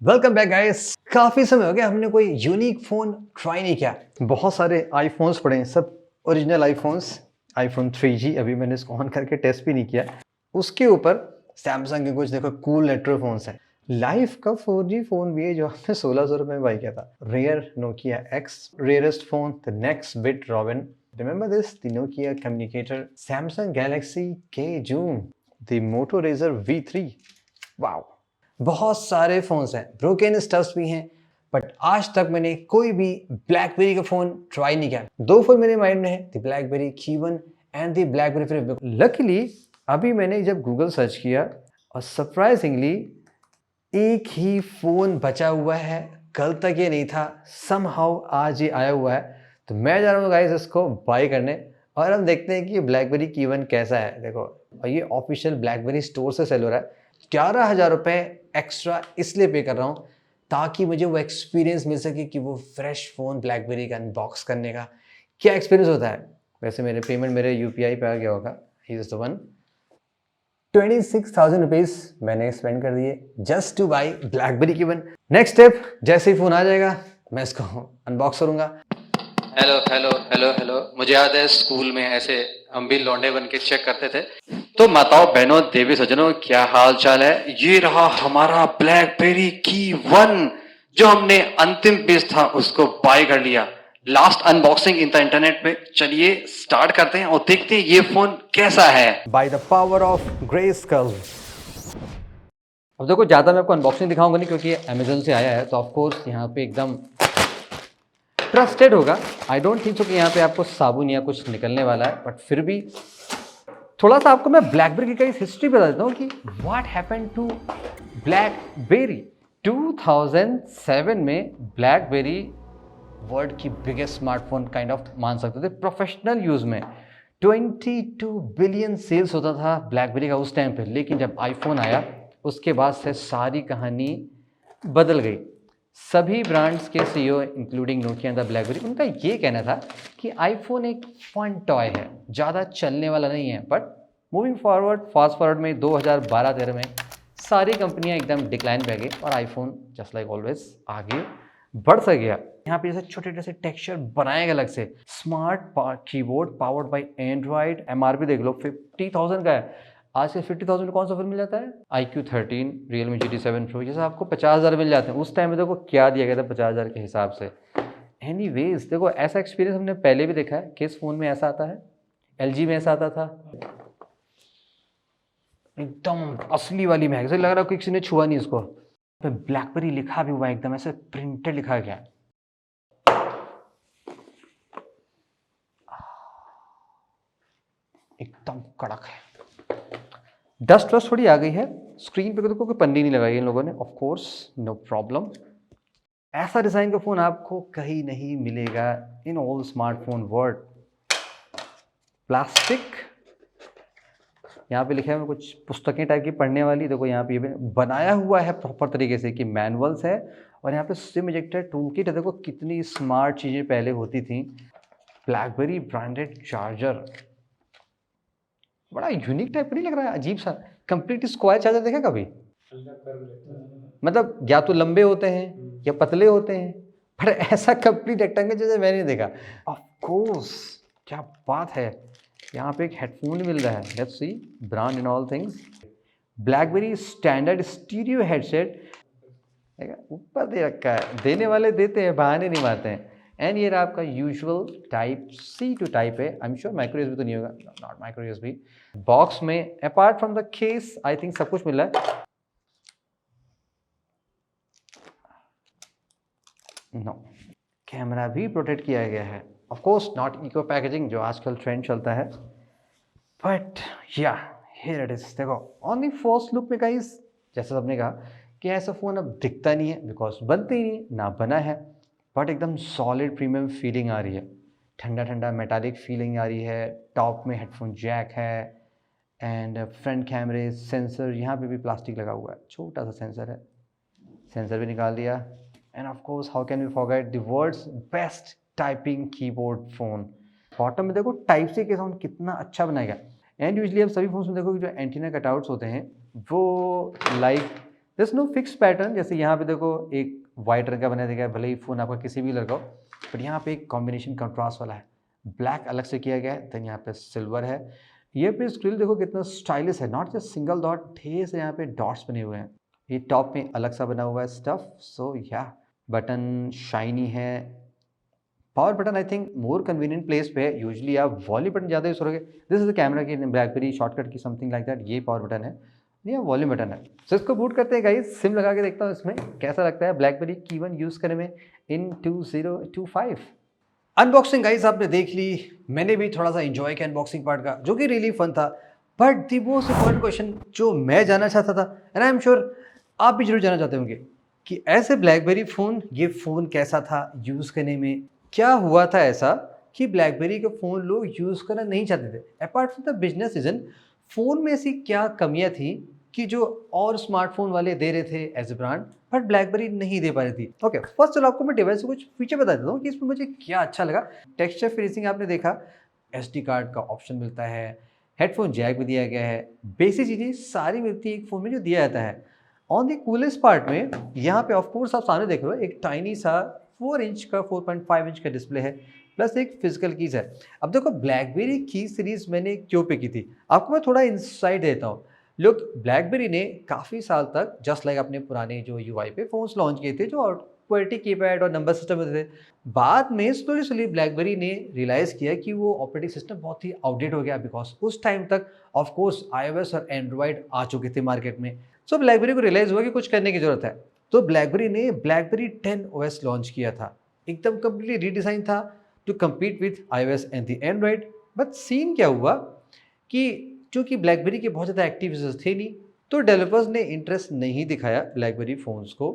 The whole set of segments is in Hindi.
Welcome back guys. काफ़ी समय हो गया हमने कोई यूनिक फ़ोन ट्राई नहीं किया। बहुत सारे आईफोन्स पड़े हैं, सब ओरिजिनल आईफोन्स। आईफोन 3G अभी मैंने इसको ऑन करके टेस्ट भी नहीं किया। उसके ऊपर सैमसंग के कुछ देखो कूल रेट्रो फ़ोन्स हैं। लाइफ का 4G फ़ोन भी है जो हमने 1600 रुपये में बाई किया था। Rare Nokia X, rarest phone, the next bit Robin, remember this, the Nokia communicator, Samsung Galaxy K Zoom, the Moto Razr V3। Wow, बहुत सारे फोन्स हैं, ब्रोकन स्टफ्स भी हैं, बट आज तक मैंने कोई भी ब्लैकबेरी का फोन ट्राई नहीं किया। दो फोन मेरे माइंड में है, द ब्लैकबेरी की1 and the BlackBerry flip. Luckily अभी मैंने जब गूगल सर्च किया और सरप्राइजिंगली एक ही फोन बचा हुआ है। कल तक ये नहीं था, समहाउ आज ये आया हुआ है, तो मैं जा रहा हूँ गाइस इसको बाय करने और हम देखते हैं कि ब्लैकबेरी की1 कैसा है। देखो, और ये ऑफिशियल ब्लैकबेरी स्टोर से सेल हो रहा है। 11,000 रुपये एक्स्ट्रा इसलिए पे कर रहा हूँ ताकि मुझे वो एक्सपीरियंस मिल सके कि वो फ्रेश फ़ोन ब्लैकबेरी का अनबॉक्स करने का क्या एक्सपीरियंस होता है। वैसे मेरे पेमेंट मेरे UPI पे आ गया होगा। He is the one. 26,000 rupees मैंने स्पेंड कर दिए जस्ट टू बाई ब्लैकबेरी की1। नेक्स्ट स्टेप, जैसे ही फ़ोन आ जाएगा मैं इसको अनबॉक्स करूँगा। Hello hello hello hello. मुझे याद है स्कूल में ऐसे हम भी लौंडे बन के चेक करते थे। तो माताओं बहनों देवी सज्जनों, क्या हाल चाल है। ये रहा हमारा ब्लैकबेरी की1 जो हमने अंतिम पीस था उसको बाय कर लिया। Last unboxing in the internet पे। चलिए स्टार्ट करते हैं और देखते हैं ये फोन कैसा है। By the power of greyscale. अब देखो, ज़्यादा मैं आपको अनबॉक्सिंग दिखाऊंगा नहीं क्योंकि ये अमेजोन से आया है, तो ऑफकोर्स यहाँ पे एकदम ट्रस्टेड होगा। आई डोंट थिंक सो कि यहाँ पे आपको साबुन या कुछ निकलने वाला है, बट फिर भी थोड़ा सा आपको मैं ब्लैकबेरी की हिस्ट्री बता देता हूँ कि व्हाट हैपेंड टू ब्लैकबेरी। 2007 में ब्लैकबेरी वर्ल्ड की बिगेस्ट स्मार्टफोन काइंड ऑफ मान सकते थे प्रोफेशनल यूज़ में। 22 बिलियन सेल्स होता था ब्लैकबेरी का उस टाइम पे, लेकिन जब आईफोन आया उसके बाद से सारी कहानी बदल गई। सभी ब्रांड्स के CEO including Nokia and the blackberry, उनका ये कहना था कि आईफोन एक फन टॉय है, ज़्यादा चलने वाला नहीं है। But moving forward, fast forward में 2012-13 में सारी कंपनियां एकदम डिक्लाइन पे गई और आईफोन जस्ट लाइक ऑलवेज आगे बढ़ सा गया। यहाँ पे जैसे छोटे छोटे टेक्सचर बनाए गए अलग से, smart keyboard powered by Android. MRP देख लो 50,000 का है। आज के 50,000 में कौन सा फोन मिल जाता है? iQ13, Realme GT7 Pro, जैसे आपको 50,000 मिल जाते हैं। उस टाइम में देखो क्या दिया गया था 50,000 के हिसाब से। एनीवेज देखो, ऐसा एक्सपीरियंस हमने पहले भी देखा है। किस फ़ोन में ऐसा आता है? LG में ऐसा आता था, एकदम असली वाली महक, ऐसे लग रहा है कि किसी ने छुआ नहीं इसको। पे ब्लैकबेरी लिखा भी हुआ है, एकदम ऐसे प्रिंटेड लिखा गया। एकदम कड़क है। डस्ट वस्ट थोड़ी आ गई है स्क्रीन पे, तो कोई पन्नी नहीं लगाई इन लोगों ने, ऑफ कोर्स नो प्रॉब्लम। ऐसा डिज़ाइन का फ़ोन आपको कहीं नहीं मिलेगा in all smartphone world. Plastic, यहाँ पे लिखा है कुछ पुस्तकें टाइप की पढ़ने वाली। देखो यहाँ पे ये बनाया हुआ है प्रॉपर तरीके से कि मैनुअल्स है, और यहाँ पे सिम इजेक्टर टूल किट है। देखो कितनी स्मार्ट चीज़ें पहले होती थी। ब्लैकबेरी ब्रांडेड चार्जर, बड़ा यूनिक टाइप नहीं लग रहा है, अजीब सा। कंप्लीट स्क्वायर चार्जर देखा कभी? मतलब या तो लंबे होते हैं या पतले होते हैं, पर ऐसा कंप्लीट रेक्टेंगल जैसे मैंने नहीं देखा। ऑफ कोर्स, क्या बात है। यहाँ पे एक हेडफोन मिल रहा है। Let's see brand in all things. Blackberry standard stereo headset, ऊपर दे रखा है। देने वाले देते हैं, बहाने नहीं मारते हैं। एंड ये आपका usual type C to type है। I am sure micro USB तो नहीं होगा, नॉट माइक्रो USB। बॉक्स में apart from the case I think सब कुछ मिल रहा है। नो, कैमरा भी प्रोटेक्ट किया गया है। Of course not eco packaging जो आजकल ट्रेंड चलता है, but yeah here it is. देखो ऑन द फर्स्ट लुक में गाइस, जैसा सबने कहा कि ऐसा फ़ोन अब दिखता नहीं है बिकॉज बनते ही नहीं, ना बना है। बट एकदम सॉलिड प्रीमियम फीलिंग आ रही है, ठंडा ठंडा मेटालिक फीलिंग आ रही है। टॉप में हेडफोन जैक है एंड फ्रंट कैमरे सेंसर, यहाँ पे भी प्लास्टिक लगा हुआ है, छोटा सा सेंसर है, सेंसर भी निकाल दिया। And of course how can we forget the world's best typing keyboard phone. Bottom में देखो टाइप सी के साउंड कितना अच्छा बनाएगा। एंड यूजली आप सभी फोन्स में देखो कि जो एंटीना कटआउट्स होते हैं वो like this no fix pattern, जैसे यहाँ पे देखो एक वाइट रंग का बना दिया है, भले ही फ़ोन आपका किसी भी कलर का हो, बट यहाँ पे एक कॉम्बिनेशन कंट्रास्ट वाला है, ब्लैक अलग से किया गया है, देन यहाँ पे सिल्वर है। ये पे स्क्रीन देखो कितना स्टाइलिश है, नॉट जस्ट सिंगल डॉट, ढेर से यहाँ पे डॉट्स बने हुए हैं। ये टॉप में अलग सा बना हुआ है स्टफ, सो या बटन शाइनी है। Power button I think more convenient place पे है, यूजुअली आप वॉल्यूम बटन ज़्यादा यूज़ करोगे। दिस इज द कैमरा की ब्लैकबेरी शॉर्टकट की समथिंग लाइक दैट, ये पावर बटन है, ये वॉल्यूम बटन है। सो इसको बूट करते हैं गाइस, सिम लगा के देखता हूँ इसमें कैसा लगता है ब्लैकबेरी की1 यूज़ करने में इन 2025। अनबॉक्सिंग गाइस आपने देख ली, मैंने भी थोड़ा सा एंजॉय किया अनबॉक्सिंग पार्ट का, जो कि रियली फन था। But the most important question जो मैं जानना चाहता था, एंड आई एम श्योर आप भी जरूर जानना चाहते होंगे, कि ऐसे ब्लैकबेरी फ़ोन, ये फ़ोन कैसा था यूज़ करने में, क्या हुआ था ऐसा कि ब्लैकबेरी के फ़ोन लोग यूज़ करना नहीं चाहते थे। Apart from the business reason, phone में ऐसी क्या कमियां थी कि जो और स्मार्टफोन वाले दे रहे थे as a brand, but BlackBerry नहीं दे पा रही थी। ओके, फर्स्ट चलो आपको मैं डिवाइस से कुछ फीचर बता देता हूँ कि इसमें मुझे क्या अच्छा लगा। टेक्सचर फिनिशिंग आपने देखा, SD कार्ड का ऑप्शन मिलता है, हेडफोन जैक भी दिया गया है, बेसिक चीज़ें सारी मिलती है एक फ़ोन में जो दिया जाता है। ऑन द कूलेस्ट पार्ट में यहाँ पे ऑफकोर्स आप सामने देख रहे हो एक टाइनी सा 4 इंच का 4.5 इंच का डिस्प्ले है, प्लस एक फिजिकल कीज है। अब देखो ब्लैकबेरी की सीरीज मैंने क्यों पे की थी, आपको मैं थोड़ा इंसाइट देता हूँ। लोग ब्लैकबेरी ने काफ़ी साल तक जस्ट लाइक अपने पुराने जो UI पे फ़ोन्स लॉन्च किए थे जो क्वालिटी कीपैड और नंबर सिस्टम होते थे, बाद में स्लोली स्लोली ब्लैकबेरी ने रियलाइज़ किया कि वो ऑपरेटिंग सिस्टम बहुत ही आउटडेट हो गया, बिकॉज उस टाइम तक ऑफकोर्स iOS और एंड्रॉयड आ चुके थे मार्केट में। सो ब्लैकबेरी को रियलाइज़ हुआ कि कुछ करने की ज़रूरत है, तो ब्लैकबेरी ने ब्लैकबेरी 10 OS लॉन्च किया था, एकदम कम्प्लीटली रीडिज़ाइन था to compete with iOS and the android. But scene क्या हुआ कि चूँकि ब्लैकबेरी के बहुत ज़्यादा एक्टिव यूजर्स थे नहीं, तो डेवलपर्स ने इंटरेस्ट नहीं दिखाया ब्लैकबेरी फ़ोन्स को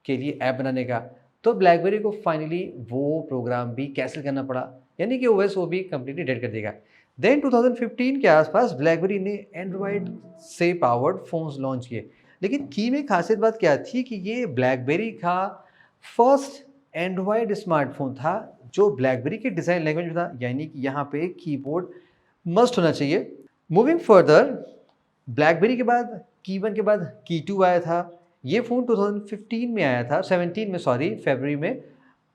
के लिए ऐप बनाने का, तो ब्लैकबेरी को फाइनली वो प्रोग्राम भी कैंसिल करना पड़ा, यानी कि OS वो भी कम्प्लीटली डेड कर देगा। देन 2015 के आसपास ब्लैकबेरी ने एंड्रॉयड से पावर्ड फ़ोन्स लॉन्च किए, लेकिन की में खासियत बात क्या थी कि ये ब्लैकबेरी का फर्स्ट एंड्रॉयड स्मार्टफोन था जो ब्लैकबेरी के डिज़ाइन लैंग्वेज में था, यानी कि यहाँ पे कीबोर्ड मस्ट होना चाहिए। मूविंग फर्दर, ब्लैकबेरी के बाद की1 के बाद की2 आया था। ये फ़ोन 2015 में आया था, 17 में सॉरी, फरवरी में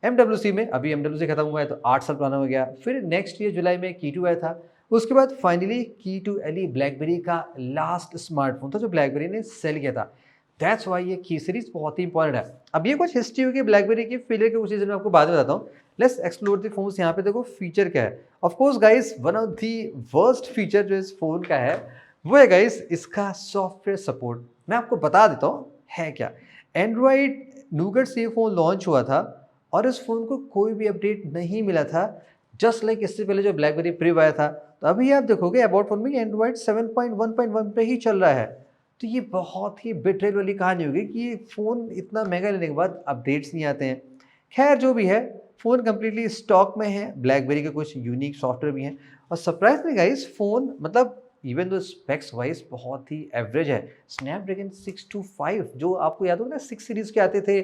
MWC में, अभी MWC खत्म हुआ है तो 8 साल पुराना हो गया। फिर नेक्स्ट ईयर जुलाई में की2 आया था। उसके बाद फाइनली की2 LE ब्लैकबेरी का लास्ट स्मार्टफोन था जो ब्लैकबेरी ने सेल किया था। दैट्स वाई ये की सीरीज बहुत ही इंपॉर्टेंट है। अब ये कुछ हिस्ट्री होगी ब्लैकबेरी की, फेलियर के कुछ चीज़ें मैं आपको बाद में बताता हूँ। Let's explore the phones. यहाँ पे देखो फीचर क्या है। Of course guys, one of the worst feature जो इस फोन का है वो है गाइस इसका सॉफ्टवेयर सपोर्ट। मैं आपको बता देता हूँ है क्या। एंड्रॉयड नूगट से ये फ़ोन लॉन्च हुआ था और इस फ़ोन को कोई भी अपडेट नहीं मिला था, जस्ट लाइक इससे पहले जो ब्लैकबेरी प्रिव आया था। तो अभी आप देखोगे अबाउट फोन में एंड्रॉयड 7.1.1 पे ही चल रहा है। तो ये बहुत ही बिटरेल वाली कहानी होगी कि ये फ़ोन इतना महंगा लेने के बाद अपडेट्स नहीं आते हैं। खैर जो भी है, फ़ोन कम्प्लीटली स्टॉक में है, ब्लैकबेरी के कुछ यूनिक सॉफ्टवेयर भी हैं और सरप्राइजली गाइस फ़ोन मतलब इवन दो स्पेक्स वाइज बहुत ही एवरेज है। स्नैपड्रैगन 625 जो आपको याद होगा ना 6 सीरीज़ के आते थे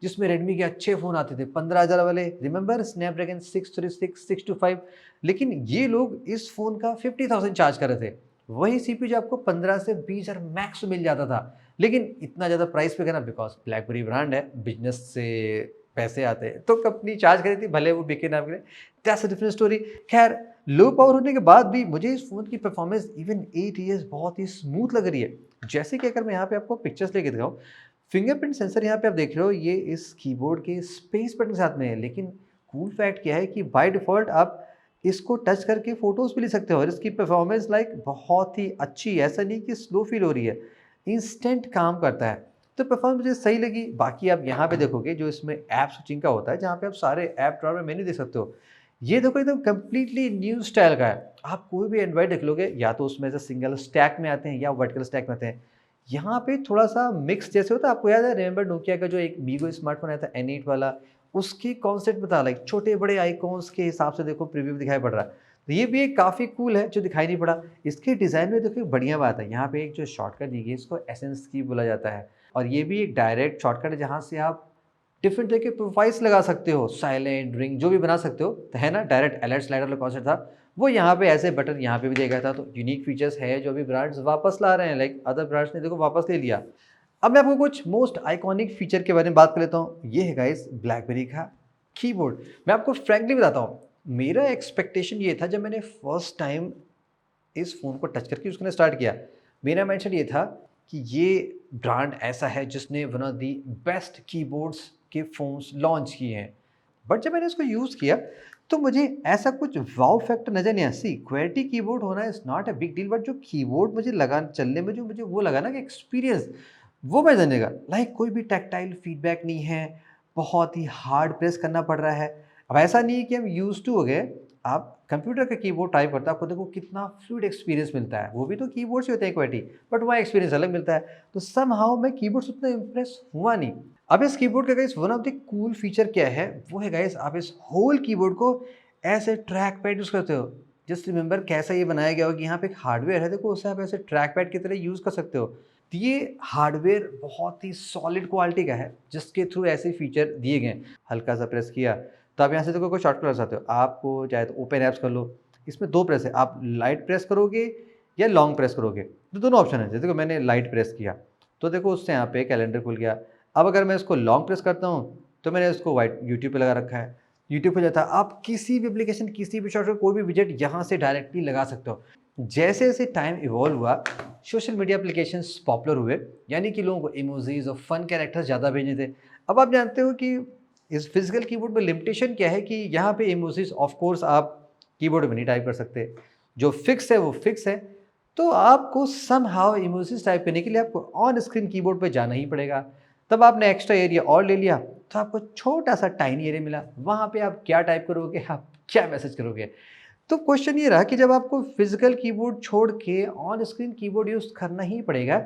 जिसमें रेडमी के अच्छे फ़ोन आते थे 15,000 वाले, रिमेंबर स्नैपड्रैगन 636 625। लेकिन ये लोग इस फ़ोन का 50,000 चार्ज कर रहे थे। वही CPU जो आपको 15 से 20,000 मैक्स मिल जाता था, लेकिन इतना ज़्यादा प्राइस पे करना बिकॉज ब्लैकबेरी ब्रांड है, बिजनेस से पैसे आते हैं तो कंपनी चार्ज करी थी, भले वो बिके ना बिके, दैट्स अ डिफरेंट स्टोरी। खैर लो पावर होने के बाद भी मुझे इस फ़ोन की परफॉर्मेंस इवन 8 ईयर्स बहुत ही स्मूथ लग रही है। जैसे कि अगर मैं यहाँ पे आपको पिक्चर्स लेके दिखाऊँ, फिंगरप्रिंट सेंसर यहाँ पे आप देख रहे हो, ये इस कीबोर्ड के स्पेस बटन के साथ में है। लेकिन कूल फैक्ट क्या है कि बाय डिफ़ॉल्ट आप इसको टच करके फ़ोटोज़ भी ले सकते हो और इसकी परफॉर्मेंस लाइक बहुत ही अच्छी है, ऐसा नहीं कि स्लो फील हो रही है, इंस्टेंट काम करता है। तो परफॉर्मेंस मुझे सही लगी। बाकी आप यहाँ पे देखोगे जो इसमें ऐप स्विचिंग का होता है, जहाँ पे आप सारे ऐप ड्रॉअर में मेन्यू देख सकते हो, ये देखो एकदम कम्प्लीटली न्यू स्टाइल का है। आप कोई भी एंड्रॉइड देख लोगे या तो उसमें से सिंगल स्टैक में आते हैं या वर्टिकल स्टैक में आते हैं। यहाँ पे थोड़ा सा मिक्स जैसे होता है। आपको याद है रिमेंबर नोकिया का जो एक मीगो स्मार्टफोन आया था N8 वाला, उसकी कॉन्सेप्ट बता, लाइक छोटे बड़े आइकॉन्स के हिसाब से देखो प्रीव्यू में दिखाई पड़ रहा है। तो ये भी एक काफ़ी कूल है जो दिखाई नहीं पड़ा। इसके डिज़ाइन में देखो एक बढ़िया बात है, यहाँ पे एक जो शॉर्टकट दी गई है इसको एसेंस की बोला जाता है और ये भी एक डायरेक्ट शॉर्टकट है जहाँ से आप डिफरेंट तरह के प्रोफाइल्स लगा सकते हो, साइलेंट, रिंग जो भी बना सकते हो, तो है ना। डायरेक्ट अलर्ट स्लाइडर वाला कॉन्सेप्ट था वो यहाँ पे ऐसे बटन यहाँ पे भी दिया गया था। तो यूनिक फीचर्स है जो अभी ब्रांड्स वापस ला रहे हैं, लाइक अदर ब्रांड्स ने देखो वापस ले लिया। अब मैं आपको कुछ मोस्ट आइकॉनिक फीचर के बारे में बात कर लेता हूँ। ये है गाइस ब्लैकबेरी का कीबोर्ड। मैं आपको फ्रैंकली बताता हूँ, मेरा एक्सपेक्टेशन ये था जब मैंने फर्स्ट टाइम इस फ़ोन को टच करके उसने स्टार्ट किया, मेरा माइंडसेट ये था कि ये ब्रांड ऐसा है जिसने one of the best keyboards के फ़ोन्स लॉन्च किए हैं। बट जब मैंने इसको यूज़ किया तो मुझे ऐसा कुछ वाव फैक्टर नज़र नहीं आया। सी क्वेलिटी कीबोर्ड होना is not a big deal, but जो कीबोर्ड मुझे लगा चलने में, जो मुझे वो लगा ना कि एक्सपीरियंस, वो मैं जाने का लाइक कोई भी टैक्टाइल फीडबैक नहीं है, बहुत ही हार्ड प्रेस करना पड़ रहा है। अब ऐसा नहीं है कि हम यूज़ टू हो गए, आप कंप्यूटर का कीबोर्ड टाइप करते हो, आपको देखो कितना फ्लूइड एक्सपीरियंस मिलता है, वो भी तो कीबोर्ड से होते हैं क्वालिटी, बट वहाँ एक्सपीरियंस अलग मिलता है। तो समहाउ मैं कीबोर्ड से उतना इम्प्रेस हुआ नहीं। अब इस कीबोर्ड का guys one of the cool feature क्या है, वो है गाइस आप इस होल कीबोर्ड को ऐसे ट्रैक पैड यूज़ करते हो। जस्ट रिमेंबर कैसा ये बनाया गया हो कि यहाँ पे एक हार्डवेयर है, देखो उसे आप ऐसे ट्रैक पैड की तरह यूज़ कर सकते हो। तो ये हार्डवेयर बहुत ही सॉलिड क्वालिटी का है जिसके थ्रू ऐसे फीचर दिए गए हैं। हल्का सा प्रेस किया तो आप यहाँ से देखो कोई शॉर्टकट लगा सकते हो। आपको चाहे तो ओपन ऐप्स कर लो, इसमें 2 प्रेस है, आप लाइट प्रेस करोगे या लॉन्ग प्रेस करोगे, तो दोनों ऑप्शन है। जैसे देखो मैंने लाइट प्रेस किया तो देखो उससे यहाँ पे कैलेंडर खुल गया। अब अगर मैं इसको लॉन्ग प्रेस करता हूँ तो मैंने इसको वाइट यूट्यूब पे लगा रखा है, यूट्यूब पे जाता है, आप किसी भी एप्लीकेशन, किसी भी शॉर्टकट, कोई भी विजेट यहाँ से डायरेक्टली लगा सकते हो। जैसे जैसे टाइम इवॉल्व हुआ, सोशल मीडिया एप्लीकेशंस पॉपुलर हुए, यानी कि लोगों को इमोजीज और फन कैरेक्टर्स ज़्यादा भेजने थे। अब आप जानते हो कि इस फिजिकल कीबोर्ड में लिमिटेशन क्या है कि यहाँ पे इमोजीज ऑफ कोर्स आप कीबोर्ड में नहीं टाइप कर सकते, जो फिक्स है वो फिक्स है। तो आपको समहाउ इमोजीज टाइप करने के लिए आपको ऑन स्क्रीन कीबोर्ड पे जाना ही पड़ेगा। तब आपने एक्स्ट्रा एरिया और ले लिया तो आपको छोटा सा टाइनी एरिया मिला, वहाँ पे आप क्या टाइप करोगे, आप क्या मैसेज करोगे। तो क्वेश्चन ये रहा कि जब आपको फिजिकल कीबोर्ड छोड़ के ऑन स्क्रीन कीबोर्ड यूज़ करना ही पड़ेगा,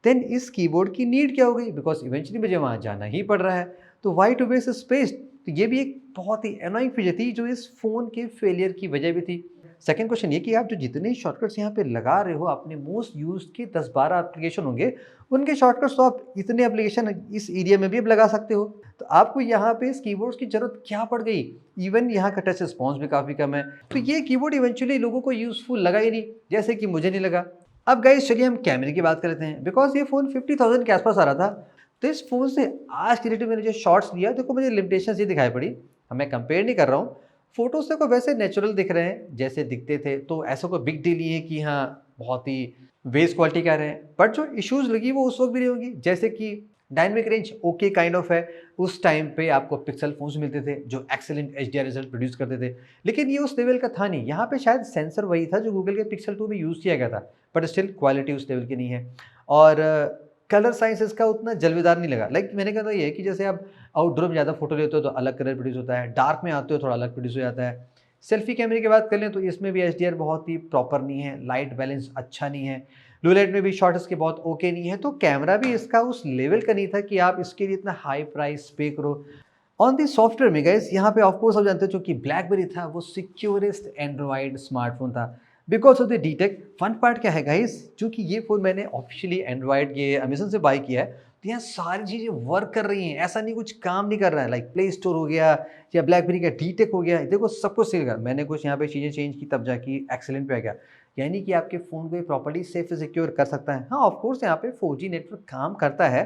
देन इस कीबोर्ड की नीड क्या हो गई, बिकॉज इवेंचुअली मुझे वहाँ जाना ही पड़ रहा है, तो वाई टू वेस्ट स्पेस। तो ये भी एक बहुत ही एनोइंग फीचर थी जो इस फ़ोन के फेलियर की वजह भी थी। सेकंड क्वेश्चन ये कि आप जो जितने शॉर्टकट्स यहाँ पे लगा रहे हो, अपने मोस्ट यूज के 10-12 एप्लीकेशन होंगे, उनके शॉर्टकट्स तो आप इतने एप्लीकेशन इस एरिया में भी अब लगा सकते हो। तो आपको यहाँ पे इस कीबोर्ड्स की जरूरत क्या पड़ गई। इवन यहाँ का टच रिस्पॉन्स भी काफ़ी कम है, तो ये कीबोर्ड इवेंचुअली लोगों को यूजफुल लगा ही नहीं, जैसे कि मुझे नहीं लगा। अब गाइस चलिए हम कैमरे की बात कर लेते हैं, बिकॉज ये फ़ोन 50,000 के आसपास आ रहा था। तो इस फ़ोन से आज की डेट में मैंने जो शॉट्स लिया, देखो मुझे लिमिटेशंस ये दिखाई पड़ी। मैं कंपेयर नहीं कर रहा हूँ, फोटोज देखो वैसे नेचुरल दिख रहे हैं जैसे दिखते थे, तो ऐसा कोई बिग डील नहीं है कि हाँ बहुत ही बेस क्वालिटी का रहे हैं। बट जो इश्यूज लगी वो उस वक्त भी नहीं होंगी, जैसे कि dynamic range okay kind of है। उस टाइम पे आपको पिक्सल फोन्स मिलते थे जो एक्सेलेंट एचडीआर रिजल्ट प्रोड्यूस करते थे, लेकिन ये उस लेवल का था नहीं। यहाँ पे शायद सेंसर वही था जो गूगल के पिक्सल 2 में यूज़ किया गया था, बट स्टिल क्वालिटी उस लेवल की नहीं है। और कलर साइंस इसका उतना जलवेदार नहीं लगा। लाइक मैंने कहा था ये है कि जैसे आप आउटडोर में ज़्यादा फोटो लेते हो तो अलग कलर प्रोड्यूस होता है, डार्क में आते हो थोड़ा अलग प्रोड्यूस हो जाता है। सेल्फी कैमरे की बात कर लें तो इसमें भी एचडीआर बहुत ही प्रॉपर नहीं है, लाइट बैलेंस अच्छा नहीं है, लो लाइट में भी शॉट इसके बहुत ओके नहीं है। तो कैमरा भी इसका उस लेवल का नहीं था कि आप इसके लिए इतना हाई प्राइस पे करो। ऑन दी सॉफ्टवेयर में गाइस यहाँ पे ऑफकोर्स आप जानते हो चूंकि ब्लैकबेरी था वो सिक्योरेस्ट एंड्रॉइड स्मार्टफोन था because of the DTEK. Fun part क्या है गाइस, चूंकि ये फ़ोन मैंने ऑफिशियली एंड्रॉइड के अमेजन से बाय किया है, तो यहाँ सारी चीज़ें वर्क कर रही हैं, ऐसा नहीं कुछ काम नहीं कर रहा है। लाइक प्ले स्टोर हो गया या ब्लैकबेरी का डीटेक हो गया, देखो सब कुछ सीख गया। मैंने कुछ यहाँ पे चीज़ें चेंज की तब जाके एक्सेलेंट पे आ गया, यानी कि आपके फ़ोन को ये प्रॉपर्टी सेफ सिक्योर कर सकता है। हाँ ऑफकोर्स यहाँ पे 4G नेटवर्क काम करता है,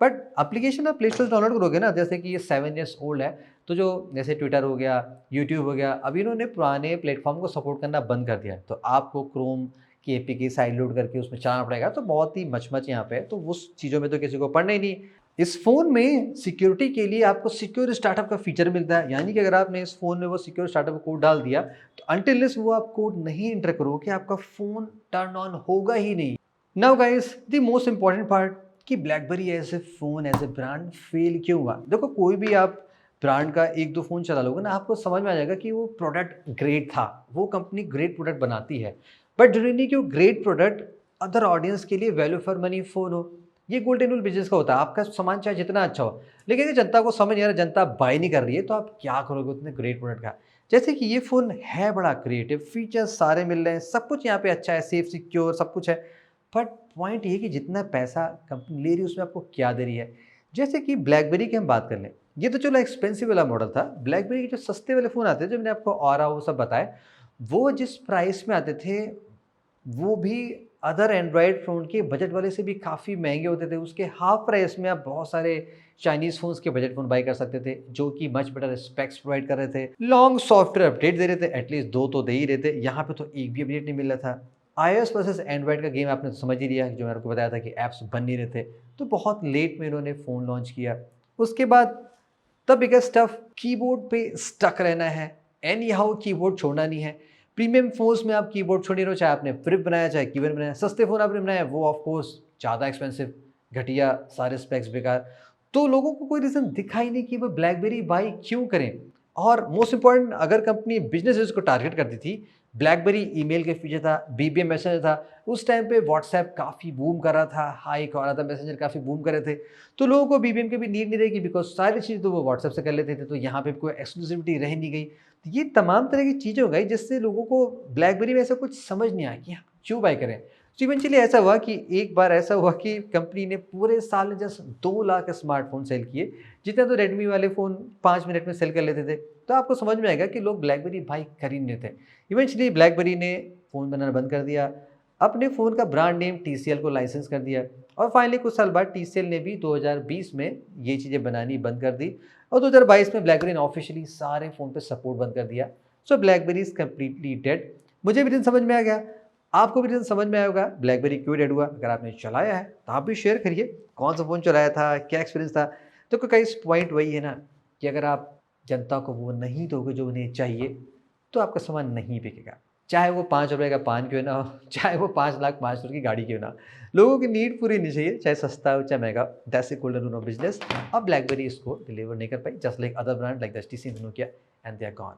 बट एप्लीकेशन आप प्ले स्टोर से डाउनलोड करोगे ना, जैसे कि ये 7 ईयर्स ओल्ड है, तो जो जैसे ट्विटर हो गया, यूट्यूब हो गया, अभी इन्होंने पुराने प्लेटफॉर्म को सपोर्ट करना बंद कर दिया है, तो आपको क्रोम की एपीके साइड लोड करके उसमें चलाना पड़ेगा। तो बहुत ही मच यहाँ पे है, तो उस चीज़ों में तो किसी को पढ़ना ही नहीं। इस फ़ोन में सिक्योरिटी के लिए आपको सिक्योर स्टार्टअप का फीचर मिलता है, यानी कि अगर आपने इस फ़ोन में वो सिक्योर स्टार्टअप कोड डाल दिया तो अनटिल वो आप कोड नहीं इंटर करोगे आपका फ़ोन टर्न ऑन होगा ही नहीं। Now guys the most important part कि BlackBerry as a phone as a brand fail क्यों हुआ। देखो कोई भी आप ब्रांड का 1-2 फ़ोन चला लोगे ना, आपको समझ में आ जाएगा कि वो प्रोडक्ट ग्रेट था, वो कंपनी ग्रेट प्रोडक्ट बनाती है, बट जरूरी नहीं कि वो ग्रेट प्रोडक्ट अदर ऑडियंस के लिए वैल्यू फॉर मनी फ़ोन हो। ये गोल्डन रूल बिजनेस का होता है, आपका सामान चाहे जितना अच्छा हो, लेकिन अगर जनता को समझ नहीं आ रहा, जनता बाय नहीं कर रही है, तो आप क्या करोगे उतने ग्रेट प्रोडक्ट का। जैसे कि ये फ़ोन है बड़ा क्रिएटिव, फीचर्स सारे मिल रहे हैं, सब कुछ यहाँ पे अच्छा है, सेफ सिक्योर सब कुछ है, बट पॉइंट ये कि जितना पैसा कंपनी ले रही है उसमें आपको क्या दे रही है। जैसे कि ब्लैकबेरी की हम बात कर लें, ये तो चलो एक्सपेंसिव वाला मॉडल था। ब्लैकबेरी के जो सस्ते वाले फ़ोन आते थे जो मैंने आपको ऑरा वो सब बताए, वो जिस प्राइस में आते थे वो भी अदर एंड्रॉयड फ़ोन के बजट वाले से भी काफ़ी महंगे होते थे। उसके हाफ प्राइस में आप बहुत सारे चाइनीज़ फ़ोन्स के बजट फ़ोन बाय कर सकते थे, जो कि मच बेटर स्पेक्स प्रोवाइड कर रहे थे। लॉन्ग सॉफ्टवेयर अपडेट दे रहे थे, एटलीस्ट 2 तो दे ही रहे थे। यहाँ पे तो एक भी अपडेट नहीं मिल रहा था। iOS वर्सेस एंड्रॉयड का गेम आपने तो समझ ही लिया, जो मैंने आपको बताया था कि ऐप्स बन नहीं रहे थे। तो बहुत लेट में इन्होंने फ़ोन लॉन्च किया। उसके बाद द बिगेस्ट स्टफ, कीबोर्ड पे स्टक रहना है। एनी हाउ कीबोर्ड छोड़ना नहीं है। प्रीमियम फ़ोन्स में आप कीबोर्ड छोड़ नहीं रहे हो, चाहे आपने फ्लिप बनाया, चाहे कीबोर्ड बनाया। सस्ते फ़ोन आपने बनाया, वो ऑफ कोर्स ज़्यादा एक्सपेंसिव, घटिया, सारे स्पेक्स बेकार। तो लोगों को कोई रीज़न दिखा ही नहीं कि वो ब्लैकबेरी बाई क्यों करें। और मोस्ट इम्पोर्टेंट, अगर कंपनी बिज़नेसेस को टारगेट करती थी, ब्लैकबेरी ईमेल के फीचर था, बीबीएम मैसेंजर था, उस टाइम पे व्हाट्सएप काफ़ी बूम कर रहा था, हाइक हो रहा था, मैसेंजर काफ़ी बूम कर रहे थे। तो लोगों को बीबीएम की भी नीड नहीं रहेगी, बिकॉज़ सारी चीज़ तो वो व्हाट्सएप से कर लेते थे, तो यहाँ पे कोई एक्सक्लूसिविटी रह नहीं गई। तो ये तमाम तरह की चीज़ें हो गई जिससे लोगों को ब्लैकबेरी में ऐसा कुछ समझ नहीं आया कि हाँ, क्यों बाय करें। तो इवेंचुअली ऐसा हुआ कि एक बार ऐसा हुआ कि कंपनी ने पूरे साल में जस्ट 2 लाख स्मार्टफ़ोन सेल किए, जितना तो रेडमी वाले फ़ोन 5 मिनट में सेल कर लेते थे। तो आपको समझ में आएगा कि लोग ब्लैकबेरी बाय कर ही नहीं थे। इवेंचुअली ब्लैकबेरी ने फ़ोन बनाना बंद कर दिया, अपने फ़ोन का ब्रांड नेम टीसीएल को लाइसेंस कर दिया और फाइनली कुछ साल बाद टीसीएल ने भी 2020 में ये चीज़ें बनानी बंद कर दी और 2022 में ब्लैकबेरी ने ऑफिशियली सारे फ़ोन पे सपोर्ट बंद कर दिया। सो ब्लैकबेरी इज़ कंप्लीटली डेड। मुझे भी रीज़न समझ में आ गया, आपको भी रीज़न समझ में आया होगा ब्लैकबेरी क्यों डेड हुआ। अगर आपने चलाया है तो आप भी शेयर करिए, कौन सा फ़ोन चलाया था, क्या एक्सपीरियंस था। तो कई पॉइंट वही है ना कि अगर आप जनता को वो नहीं दोगे जो उन्हें चाहिए, तो आपका सामान नहीं बिकेगा। चाहे वो ₹5 का पान क्यों ना हो, चाहे वो 5 लाख 5 करोड़ की गाड़ी क्यों ना हो। लोगों की नीड पूरी नहीं चाहिए, चाहे सस्ता हो चाहे महँगा। That's the golden rule of business. अब ब्लैकबेरी इसको डिलीवर नहीं कर पाई, just like other brand like the HTC, Nokia, and they are gone.